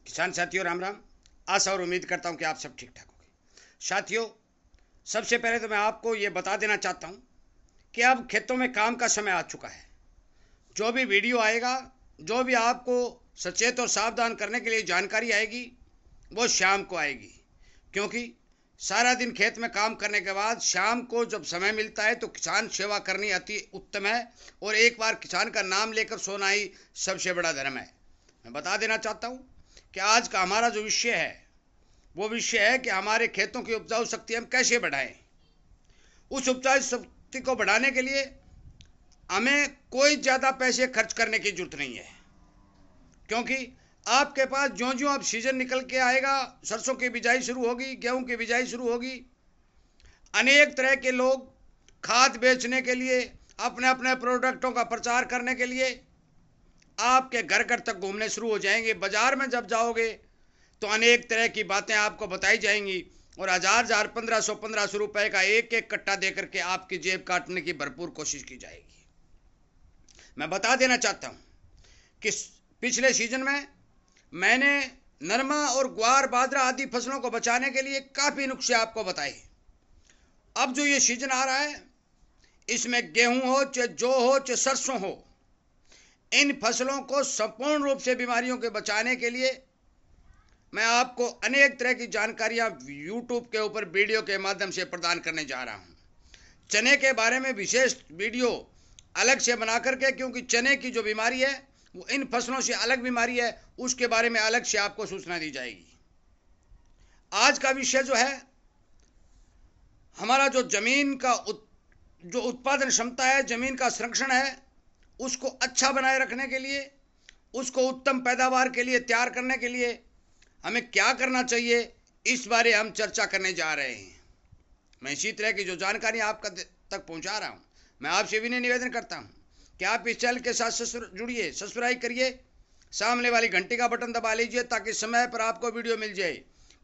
किसान साथियों राम राम। आशा और उम्मीद करता हूं कि आप सब ठीक ठाक होंगे। साथियों, सबसे पहले तो मैं आपको ये बता देना चाहता हूं कि अब खेतों में काम का समय आ चुका है। जो भी वीडियो आएगा, जो भी आपको सचेत और सावधान करने के लिए जानकारी आएगी, वो शाम को आएगी। क्योंकि सारा दिन खेत में काम करने के बाद शाम को जब समय मिलता है तो किसान सेवा करनी अति उत्तम है, और एक बार किसान का नाम लेकर सोना ही सबसे बड़ा धर्म है। मैं बता देना चाहता हूँ कि आज का हमारा जो विषय है वो विषय है कि हमारे खेतों की उपजाऊ शक्ति हम कैसे बढ़ाएं। उस उपजाऊ शक्ति को बढ़ाने के लिए हमें कोई ज़्यादा पैसे खर्च करने की जरूरत नहीं है, क्योंकि आपके पास ज्यों ज्यों अब सीजन निकल के आएगा, सरसों की बिजाई शुरू होगी, गेहूं की बिजाई शुरू होगी, अनेक तरह के लोग खाद बेचने के लिए, अपने अपने प्रोडक्टों का प्रचार करने के लिए आपके घर घर तक घूमने शुरू हो जाएंगे। बाजार में जब जाओगे तो अनेक तरह की बातें आपको बताई जाएंगी और हजार हजार 1500 रुपए का एक एक कट्टा देकर के आपकी जेब काटने की भरपूर कोशिश की जाएगी। मैं बता देना चाहता हूं कि पिछले सीजन में मैंने नरमा और ग्वार बाजरा आदि फसलों को बचाने के लिए काफ़ी नुस्खे आपको बताए। अब जो ये सीजन आ रहा है, इसमें गेहूं हो चाहे जौ हो चाहे सरसों हो, इन फसलों को संपूर्ण रूप से बीमारियों के बचाने के लिए मैं आपको अनेक तरह की जानकारियां यूट्यूब के ऊपर वीडियो के माध्यम से प्रदान करने जा रहा हूं। चने के बारे में विशेष वीडियो अलग से बना करके, क्योंकि चने की जो बीमारी है वो इन फसलों से अलग बीमारी है, उसके बारे में अलग से आपको सूचना दी जाएगी। आज का विषय जो है हमारा, जो जमीन का जो उत्पादन क्षमता है, जमीन का संरक्षण है, उसको अच्छा बनाए रखने के लिए, उसको उत्तम पैदावार के लिए तैयार करने के लिए हमें क्या करना चाहिए, इस बारे हम चर्चा करने जा रहे हैं। मैं इसी तरह की जो जानकारी आप तक पहुंचा रहा हूं, मैं आपसे विनय निवेदन करता हूं कि आप इस चैनल के साथ जुड़िए, सब्सक्राइब करिए, सामने वाली घंटी का बटन दबा लीजिए ताकि समय पर आपको वीडियो मिल जाए।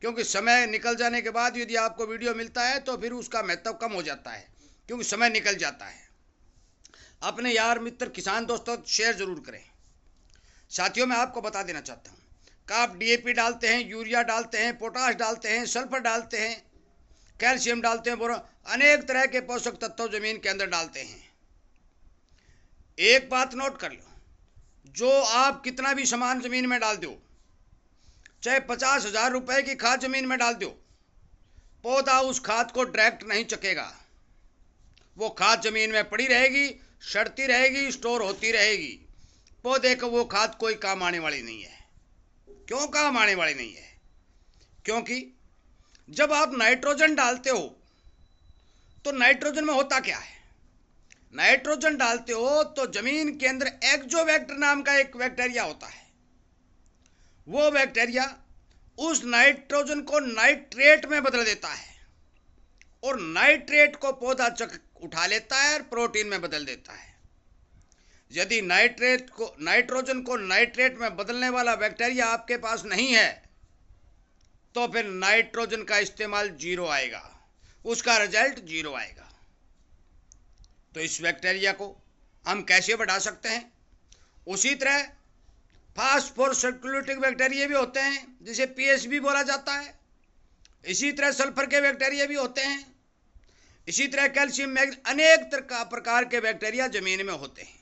क्योंकि समय निकल जाने के बाद यदि आपको वीडियो मिलता है तो फिर उसका महत्व कम हो जाता है, क्योंकि समय निकल जाता है। अपने यार मित्र किसान दोस्तों शेयर जरूर करें। साथियों, मैं आपको बता देना चाहता हूँ कि आप डीएपी डालते हैं, यूरिया डालते हैं, पोटाश डालते हैं, सल्फर डालते हैं, कैल्शियम डालते हैं, बोरोन, अनेक तरह के पोषक तत्व जमीन के अंदर डालते हैं। एक बात नोट कर लो, जो आप कितना भी सामान जमीन में डाल दो, चाहे 50,000 रुपए की खाद जमीन में डाल दो, पौधा उस खाद को डायरेक्ट नहीं चकेगा। वो खाद जमीन में पड़ी रहेगी, सड़ती रहेगी, स्टोर होती रहेगी। पौधे को वो खाद कोई काम आने वाली नहीं है। क्यों काम आने वाली नहीं है? क्योंकि जब आप नाइट्रोजन डालते हो तो नाइट्रोजन में होता क्या है? नाइट्रोजन डालते हो तो जमीन के अंदर एक्जोबैक्टर नाम का एक बैक्टीरिया होता है। वो बैक्टीरिया उस नाइट्रोजन को नाइट्रेट में बदल देता है, और नाइट्रेट को पौधा उठा लेता है और प्रोटीन में बदल देता है। यदि नाइट्रोजन को नाइट्रेट में बदलने वाला बैक्टीरिया आपके पास नहीं है तो फिर नाइट्रोजन का इस्तेमाल जीरो आएगा, उसका रिजल्ट जीरो आएगा। तो इस बैक्टीरिया को हम कैसे बढ़ा सकते हैं? उसी तरह फास्फोरस सर्कुलेटिंग बैक्टीरिया भी होते हैं, जिसे पीएसबी बोला जाता है। इसी तरह सल्फर के बैक्टीरिया भी होते हैं। इसी तरह कैल्शियम, मैग्नीशियम, अनेक प्रकार के बैक्टीरिया जमीन में होते हैं,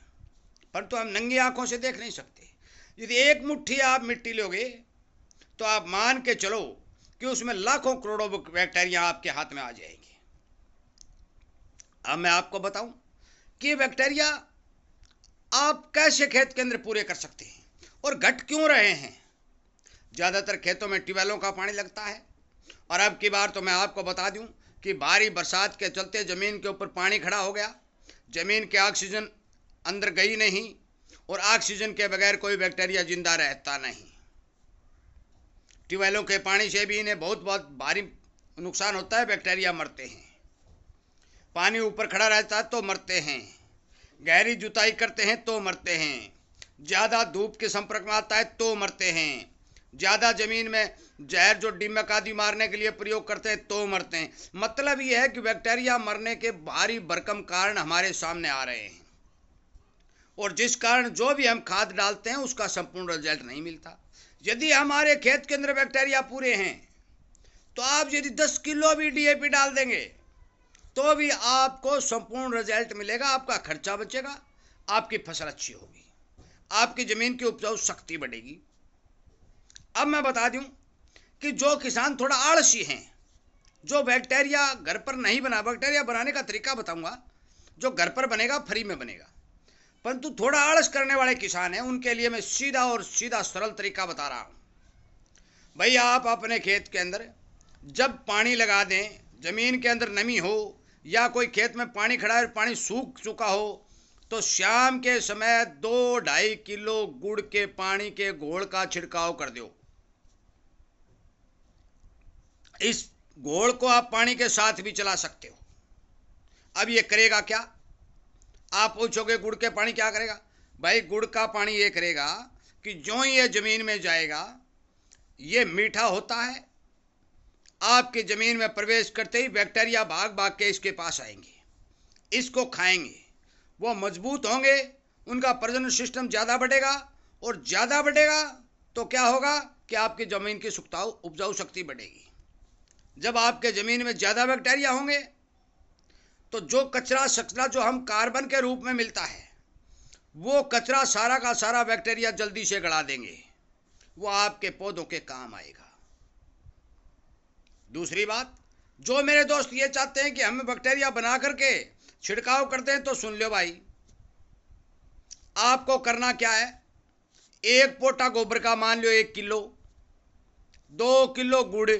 परंतु हम नंगी आंखों से देख नहीं सकते। यदि एक मुट्ठी आप मिट्टी लोगे तो आप मान के चलो कि उसमें लाखों करोड़ों बैक्टीरिया आपके हाथ में आ जाएंगे। अब मैं आपको बताऊं कि बैक्टीरिया आप कैसे खेत के अंदर पूरे कर सकते हैं और घट क्यों रहे हैं। ज़्यादातर खेतों में ट्यूबवेलों का पानी लगता है, और अब की बार तो मैं आपको बता दूं कि भारी बरसात के चलते ज़मीन के ऊपर पानी खड़ा हो गया, ज़मीन के ऑक्सीजन अंदर गई नहीं, और ऑक्सीजन के बगैर कोई बैक्टीरिया जिंदा रहता नहीं। ट्यूबवेलों के पानी से भी इन्हें बहुत भारी नुकसान होता है, बैक्टीरिया मरते हैं। पानी ऊपर खड़ा रहता है तो मरते हैं, गहरी जुताई करते हैं तो मरते हैं, ज़्यादा धूप के संपर्क में आता है तो मरते हैं, ज़्यादा ज़मीन में जहर जो दीमक आदि मारने के लिए प्रयोग करते हैं तो मरते हैं। मतलब यह है कि बैक्टीरिया मरने के भारी भरकम कारण हमारे सामने आ रहे हैं। और जिस कारण जो भी हम खाद डालते हैं उसका संपूर्ण रिजल्ट नहीं मिलता। यदि हमारे खेत के अंदर बैक्टीरिया पूरे हैं तो आप यदि 10 किलो भी डीएपी डाल देंगे तो भी आपको संपूर्ण रिजल्ट मिलेगा, आपका खर्चा बचेगा, आपकी फसल अच्छी होगी, आपकी जमीन की उपजाऊ शक्ति बढ़ेगी। अब मैं बता दूं कि जो किसान थोड़ा आलसी हैं, जो बैक्टीरिया घर पर नहीं बना, बैक्टीरिया बनाने का तरीका बताऊंगा, जो घर पर बनेगा फ्री में बनेगा, परंतु थोड़ा आलस करने वाले किसान हैं उनके लिए मैं सीधा सरल तरीका बता रहा हूं। भाई आप अपने खेत के अंदर जब पानी लगा दें, जमीन के अंदर नमी हो या कोई खेत में पानी खड़ा है, पानी सूख चुका हो, तो शाम के समय 2-2.5 किलो गुड़ के पानी के घोल का छिड़काव कर दो। इस घोल को आप पानी के साथ भी चला सकते हो। अब ये करेगा क्या? आप पूछोगे गुड़ के पानी क्या करेगा? भाई गुड़ का पानी ये करेगा कि जो ही ये जमीन में जाएगा ये मीठा होता है, आपकी जमीन में प्रवेश करते ही बैक्टीरिया भाग भाग के इसके पास आएंगे, इसको खाएंगे, वो मजबूत होंगे, उनका प्रजनन सिस्टम ज़्यादा बढ़ेगा, और ज़्यादा बढ़ेगा तो क्या होगा कि आपकी ज़मीन की उपजाऊ शक्ति बढ़ेगी। जब आपके ज़मीन में ज़्यादा बैक्टीरिया होंगे तो जो कचरा सचरा जो हम कार्बन के रूप में मिलता है, वो कचरा सारा का सारा बैक्टीरिया जल्दी से गला देंगे, वो आपके पौधों के काम आएगा। दूसरी बात, जो मेरे दोस्त ये चाहते हैं कि हमें बैक्टीरिया बना करके छिड़काव करते हैं, तो सुन लो भाई, आपको करना क्या है, एक पोटा गोबर का मान लो 1 किलो, 2 किलो गुड़,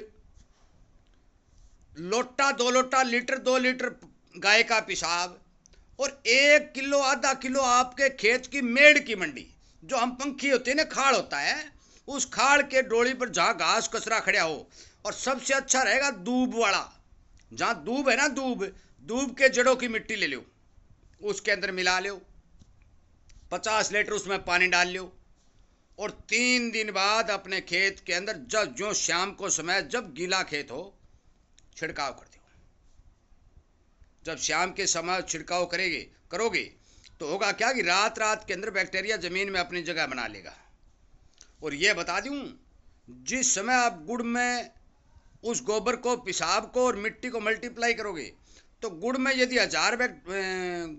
लोटा 2 लोटा, लीटर 2 लीटर गाय का पेशाब, और 1 किलो आधा किलो आपके खेत की मेड़ की मंडी, जो हम पंखी होते हैं ना, खाड़ होता है, उस खाड़ के डोली पर जहाँ घास कचरा खड़ा हो, और सबसे अच्छा रहेगा दूब वाला, जहाँ दूब है ना, दूब के जड़ों की मिट्टी ले लो, उसके अंदर मिला लो, 50 लीटर उसमें पानी डाल लो, और 3 दिन बाद अपने खेत के अंदर जो शाम को समय जब गीला खेत हो छिड़काव कर दो। जब शाम के समय छिड़काव करोगे तो होगा क्या कि रात के अंदर बैक्टीरिया जमीन में अपनी जगह बना लेगा। और ये बता दूं, जिस समय आप गुड़ में उस गोबर को, पेशाब को और मिट्टी को मल्टीप्लाई करोगे, तो गुड़ में यदि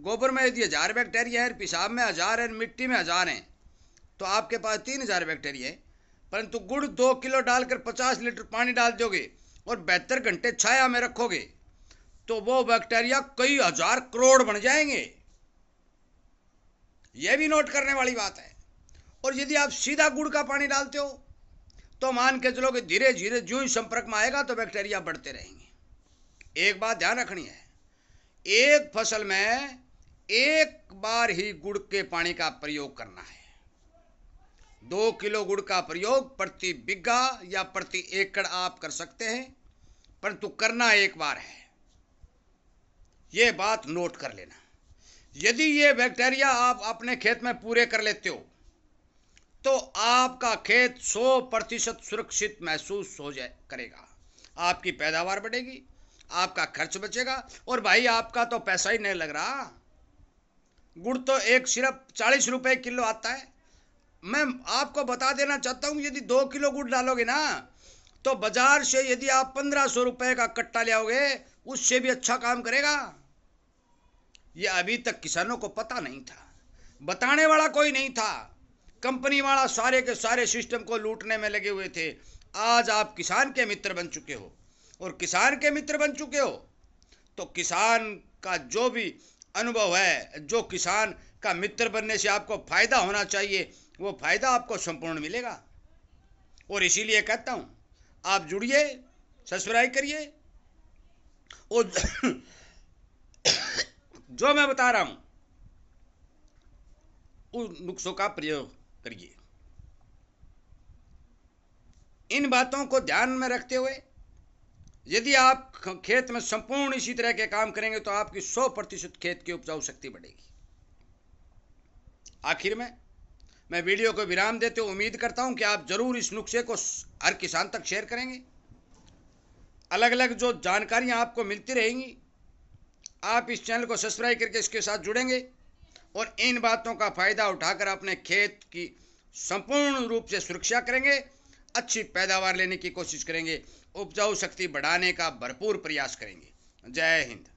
गोबर में यदि 1000 बैक्टीरिया है, पेशाब में 1000 है, मिट्टी में 1000 हैं, तो आपके पास 3000 बैक्टीरिया है। परंतु गुड़ 2 किलो डालकर 50 लीटर पानी डाल दोगे और 72 घंटे छाया में रखोगे तो वो बैक्टीरिया कई हजार करोड़ बन जाएंगे। यह भी नोट करने वाली बात है। और यदि आप सीधा गुड़ का पानी डालते हो तो मान के चलो कि धीरे धीरे जो ही संपर्क में आएगा तो बैक्टीरिया बढ़ते रहेंगे। एक बात ध्यान रखनी है, एक फसल में एक बार ही गुड़ के पानी का प्रयोग करना है। 2 किलो गुड़ का प्रयोग प्रति बिघा या प्रति एकड़ आप कर सकते हैं, परंतु करना एक बार है। ये बात नोट कर लेना। यदि ये बैक्टीरिया आप अपने खेत में पूरे कर लेते हो तो आपका खेत 100% सुरक्षित महसूस करेगा, आपकी पैदावार बढ़ेगी, आपका खर्च बचेगा, और भाई आपका तो पैसा ही नहीं लग रहा। गुड़ तो एक सिर्फ 40 रुपए किलो आता है। मैं आपको बता देना चाहता हूँ, यदि 2 किलो गुड़ डालोगे ना तो बाजार से यदि आप 1500 रुपए का कट्टा ले आओगे उससे भी अच्छा काम करेगा। ये अभी तक किसानों को पता नहीं था, बताने वाला कोई नहीं था, कंपनी वाला सारे के सारे सिस्टम को लूटने में लगे हुए थे। आज आप किसान के मित्र बन चुके हो, और किसान के मित्र बन चुके हो तो किसान का जो भी अनुभव है, जो किसान का मित्र बनने से आपको फायदा होना चाहिए, वो फायदा आपको संपूर्ण मिलेगा। और इसीलिए कहता हूं, आप जुड़िए, सब्सक्राइब करिए, और जो मैं बता रहा हूं उन नुस्खों का प्रयोग करिए। इन बातों को ध्यान में रखते हुए यदि आप खेत में संपूर्ण इसी तरह के काम करेंगे तो आपकी 100% खेत की उपजाऊ शक्ति बढ़ेगी। आखिर में मैं वीडियो को विराम देते हुए उम्मीद करता हूं कि आप जरूर इस नुस्खे को हर किसान तक शेयर करेंगे। अलग अलग जो जानकारियां आपको मिलती रहेंगी, आप इस चैनल को सब्सक्राइब करके इसके साथ जुड़ेंगे और इन बातों का फायदा उठाकर अपने खेत की संपूर्ण रूप से सुरक्षा करेंगे, अच्छी पैदावार लेने की कोशिश करेंगे, उपजाऊ शक्ति बढ़ाने का भरपूर प्रयास करेंगे। जय हिंद।